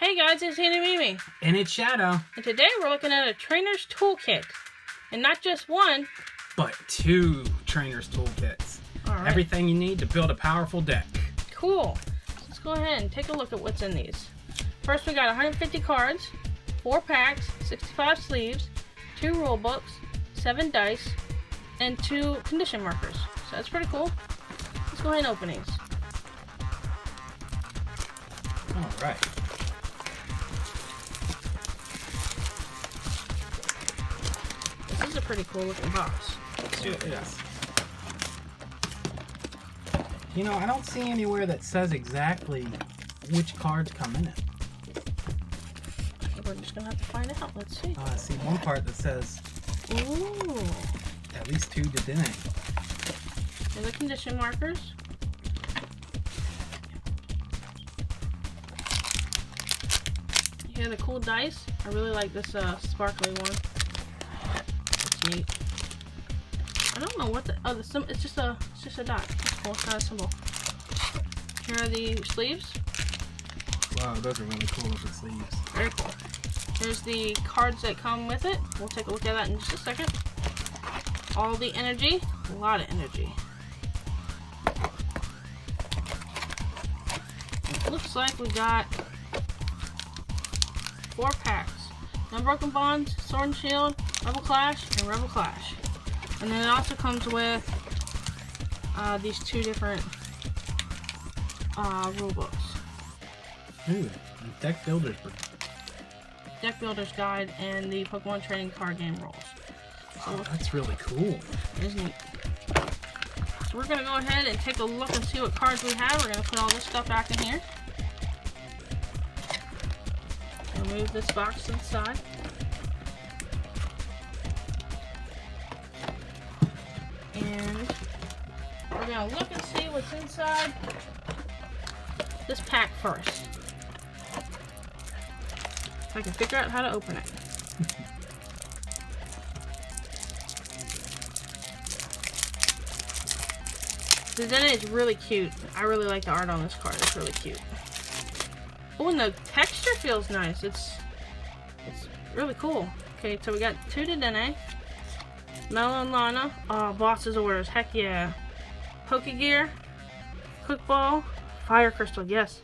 Hey guys, it's Handy Mimi. And it's Shadow. And today we're looking at a trainer's toolkit. And not just one, but two trainer's toolkits. Alright. Everything you need to build a powerful deck. Cool. Let's go ahead and take a look at what's in these. First we got 150 cards, 4 packs, 65 sleeves, 2 rule books, 7 dice, and 2 condition markers. So that's pretty cool. Let's go ahead and open these. Alright. This is a pretty cool looking box. Let's see what we got. You know, I don't see anywhere that says exactly which cards come in it. We're just gonna have to find out. Let's see. I see one part that says Ooh. at least 2 to dinner. Here's the condition markers. Here are the cool dice. I really like this sparkly one. It's neat. I don't know what the it's just a dot. It's cool. It's not a symbol. Here are the sleeves. Wow, those are really cool looking sleeves. Very cool. Here's the cards that come with it. We'll take a look at that in just a second. All the energy. A lot of energy. It looks like we got 4 packs. Unbroken Bonds, Sword and Shield, Rebel Clash, and Rebel Clash. And then it also comes with these 2 different rule books. Ooh, deck builders. Deck Builder's Guide and the Pokemon Trading Card Game Rules. So, oh, that's really cool. Isn't it? So we're going to go ahead and take a look and see what cards we have. We're going to put all this stuff back in here. Move this box to the side. And we're going to look and see what's inside this pack first. If I can figure out how to open it. The Zenna is really cute. I really like the art on this card. It's really cute. Oh, and the texture feels nice. It's really cool. Okay, so we got 2 Dedenne, Mellow and Lana, Boss's Orders, heck yeah. Pokegear, Cookball, Fire Crystal, yes.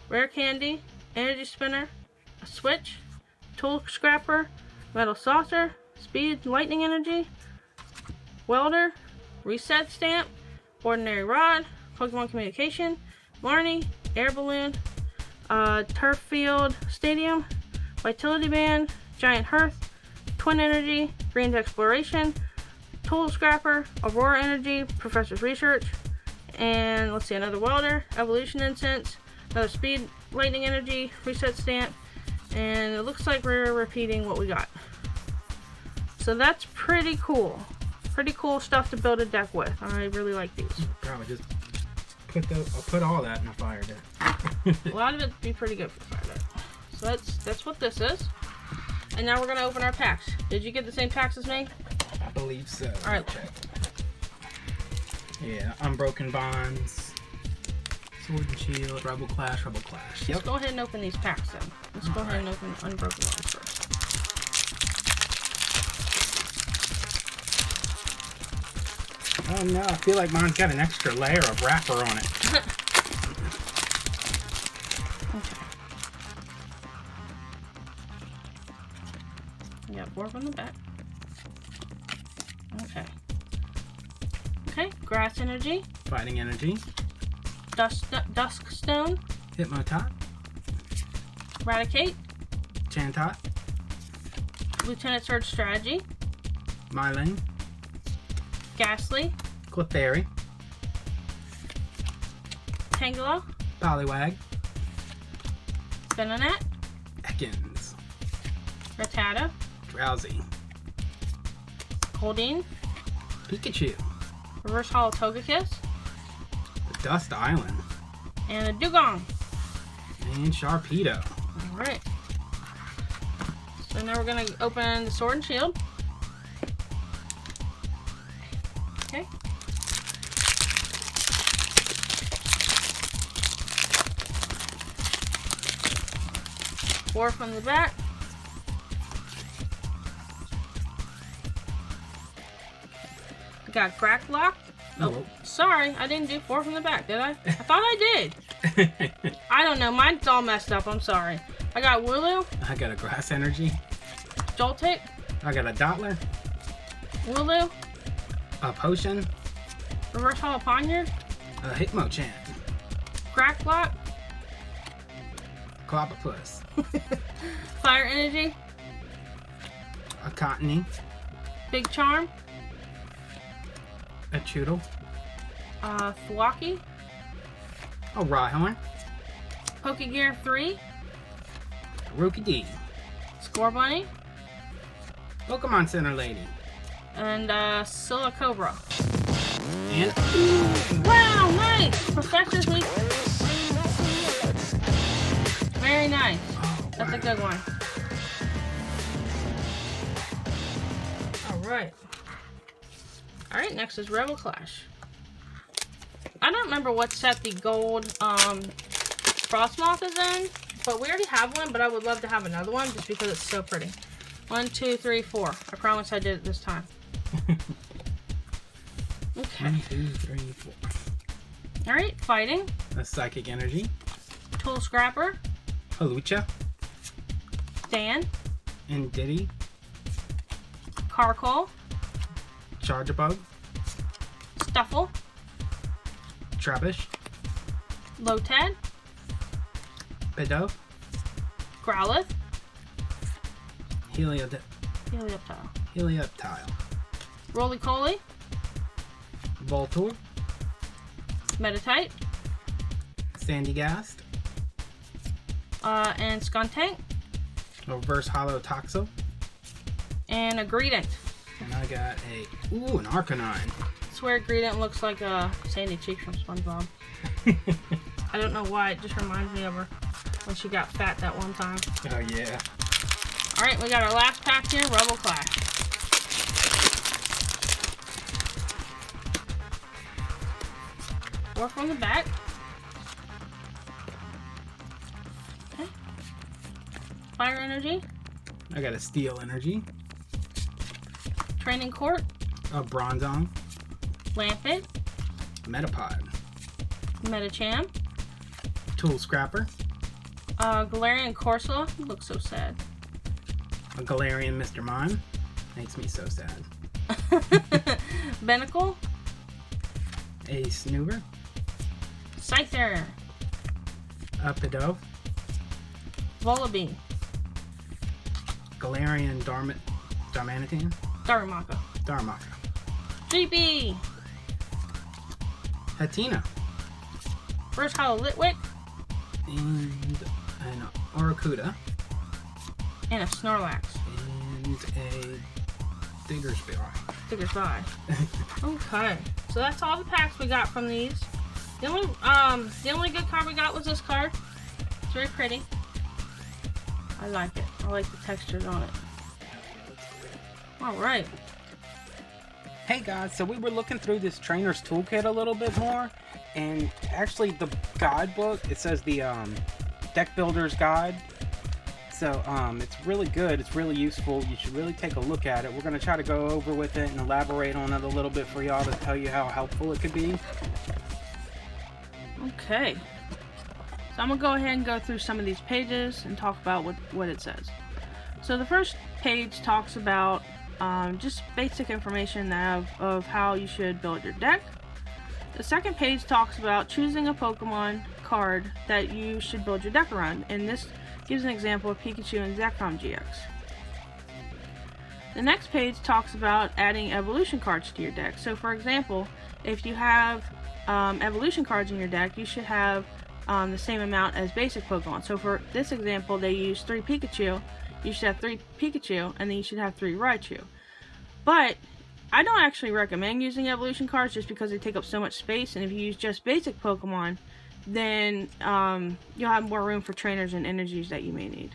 Rare Candy, Energy Spinner, a Switch, Tool Scrapper, Metal Saucer, Speed Lightning Energy, Welder, Reset Stamp, Ordinary Rod, Pokemon Communication, Marnie, Air Balloon, Turf Field Stadium, Vitality Band, Giant Hearth, Twin Energy, Green's Exploration, Tool Scrapper, Aurora Energy, Professor's Research, and let's see, another Welder, Evolution Incense, another Speed Lightning Energy, Reset Stamp, and it looks like we're repeating what we got. So that's pretty cool. Pretty cool stuff to build a deck with. I really like these. Probably just I'll put all that in a fire deck. A lot of it would be pretty good for fire deck. So that's what this is. And now we're gonna open our packs. Did you get the same packs as me? I believe so. Alright. Check. Yeah, Unbroken Bonds, Sword and Shield, Rebel Clash, Rebel Clash. Let's go ahead and open these packs then. Let's go ahead and open Unbroken Bonds first. Oh no, I feel like mine's got an extra layer of wrapper on it. Okay. We got 4 from the back. Okay. Okay, Grass Energy, Fighting Energy, Dusk Stone, Hypnotot, Eradicate, Chantot, Lieutenant Surge Strategy, Mylane, Ghastly, Clefairy, Tangela, Poliwag, Venonat, Ekans, Rattata, Drowsy, Holding, Pikachu, Reverse Hollow Togekiss, the Dust Island, and a Dugong. and Sharpedo. Alright. So now we're going to open the Sword and Shield. Okay. 4 from the back. We got Crack Lock. Oh, sorry, I didn't do 4 from the back, did I? I thought I did. I don't know, mine's all messed up, I'm sorry. I got Wooloo. I got a Grass Energy. Joltik. I got a Dottler. Wooloo. A Potion. Reverse Hollow Poniard. A Hitmonchan. Crack Lock. Clobbopus. Fire Energy. A Cottony. Big Charm. A Choodle. Thwackey. A Rhyhorn. Pokegear 3. A Rookie D. Scorbunny. Pokemon Center Lady. And Silicobra. And wow, nice! Professor's Week. Very nice. oh, That's wow. a good one. Alright. Alright, next is Rebel Clash. I don't remember what set the gold Frostmoth is in, but we already have one, but I would love to have another one just because it's so pretty. 1, 2, 3, 4. I promise I did it this time. Okay. 1, 2, 3, 4. Alright, Fighting. A Psychic Energy. Tool Scrapper. Halucha. Dan. And Diddy. Carkol. Charjabug. Stuffle. Trubbish. Lotad. Bidoof. Growlithe. Helioptile. Helioptile. Roly-Poly. Voltorb. Meditite. Sandygast. And Skuntank. Reverse Hollow Toxel. And a Greedent. And I got an Arcanine. I swear Greedent looks like a Sandy Cheeks from SpongeBob. I don't know why, it just reminds me of her when she got fat that one time. Oh yeah. Alright, we got our last pack here, Rebel Clash. Four from the back. Okay. Fire Energy. I got a Steel Energy. Training Court. A Bronzong. Lampet. Metapod. Medicham. Tool Scrapper. Galarian Corsola. You look so sad. A Galarian Mr. Mime. Makes me so sad. Binacle. A Snoover. Scyther. A Bidoof. Volibee. Galarian Darmanitan. Darumaka. Darumaka. GB. Hatina. First Hollow Litwick. And an Oracuda. And a Snorlax. And a Diggersby. Okay, so that's all the packs we got from these. The only good card we got was this card. It's very pretty. I like it. I like the textures on it. All right. Hey guys, so we were looking through this trainer's toolkit a little bit more, and actually the guidebook, it says the deck builder's guide. So it's really good, it's really useful, you should really take a look at it. We're going to try to go over with it and elaborate on it a little bit for y'all to tell you how helpful it could be. Okay. So I'm going to go ahead and go through some of these pages and talk about what it says. So the first page talks about just basic information of how you should build your deck. The second page talks about choosing a Pokemon card that you should build your deck around, and this gives an example of Pikachu and Zekrom GX. The next page talks about adding evolution cards to your deck. So for example, if you have evolution cards in your deck, you should have the same amount as basic Pokemon. So for this example, they use 3 Pikachu. You should have 3 Pikachu, and then you should have 3 Raichu. But I don't actually recommend using evolution cards just because they take up so much space, and if you use just basic Pokemon, then you'll have more room for trainers and energies that you may need.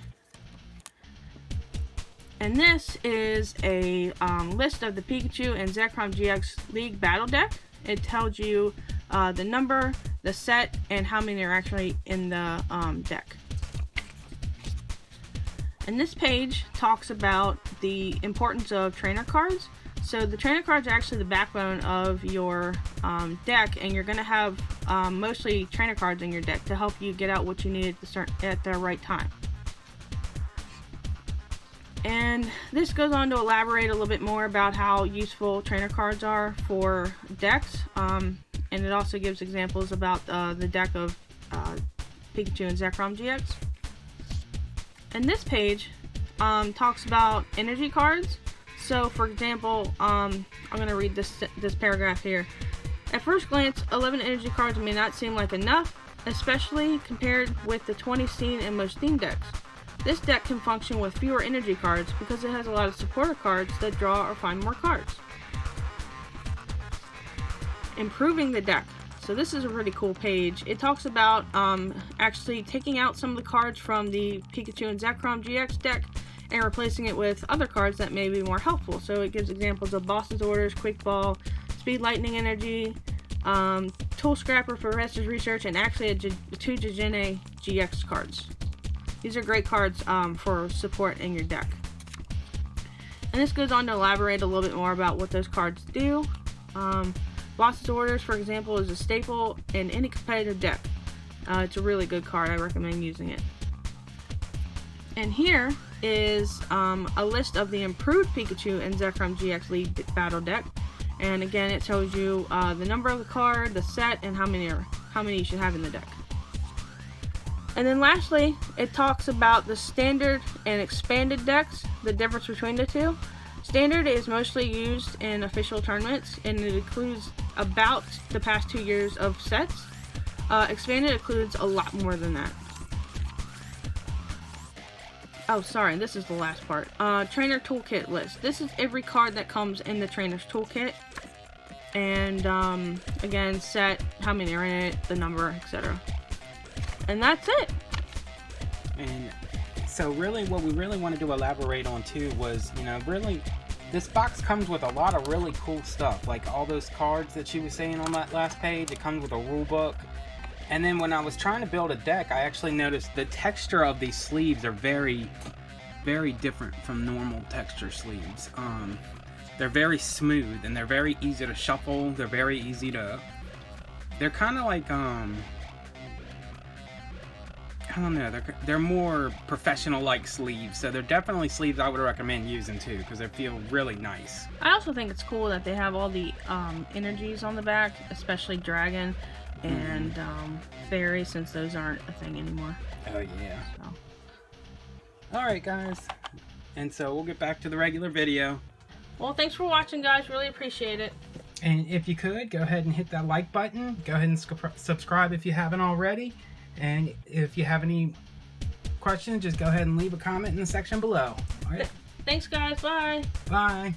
And this is a list of the Pikachu and Zekrom GX League Battle Deck. It tells you the number, the set, and how many are actually in the deck. And this page talks about the importance of trainer cards. So the trainer cards are actually the backbone of your deck, and you're going to have mostly trainer cards in your deck to help you get out what you need at the right time. And this goes on to elaborate a little bit more about how useful trainer cards are for decks, and it also gives examples about the deck of Pikachu and Zekrom GX. And this page talks about energy cards. So for example, I'm going to read this paragraph here. At first glance, 11 energy cards may not seem like enough, especially compared with the 20 seen in most theme decks. This deck can function with fewer energy cards because it has a lot of supporter cards that draw or find more cards. Improving the deck. So this is a really cool page. It talks about actually taking out some of the cards from the Pikachu and Zekrom GX deck and replacing it with other cards that may be more helpful. So it gives examples of Boss's Orders, Quick Ball, Speed Lightning Energy, Tool Scrapper, Professor's Research, and actually 2 Jijine GX cards. These are great cards for support in your deck. And this goes on to elaborate a little bit more about what those cards do. Boss's Orders, for example, is a staple in any competitive deck. It's a really good card. I recommend using it. And here is a list of the improved Pikachu and Zekrom GX League Battle deck. And again, it tells you the number of the card, the set, and how many you should have in the deck. And then lastly, it talks about the standard and expanded decks, the difference between the two. Standard is mostly used in official tournaments, and it includes about the past 2 years of sets. Expanded includes a lot more than that. Oh, sorry, this is the last part. Trainer Toolkit list. This is every card that comes in the Trainer's Toolkit. And again, set, how many are in it, the number, etc. And that's it. And so really what we really wanted to elaborate on too was, really this box comes with a lot of really cool stuff, like all those cards that she was saying on that last page. It comes with a rule book. And then when I was trying to build a deck, I actually noticed the texture of these sleeves are very, very different from normal texture sleeves. They're very smooth and they're very easy to shuffle. They're very easy to, they're kind of like, I don't know, they're more professional-like sleeves, so they're definitely sleeves I would recommend using too, because they feel really nice. I also think it's cool that they have all the energies on the back, especially Dragon and Fairy, since those aren't a thing anymore. Oh yeah. So. Alright guys, and so we'll get back to the regular video. Well, thanks for watching guys, really appreciate it. And if you could, go ahead and hit that like button, go ahead and subscribe if you haven't already. And if you have any questions, just go ahead and leave a comment in the section below. All right. Thanks, guys. Bye. Bye.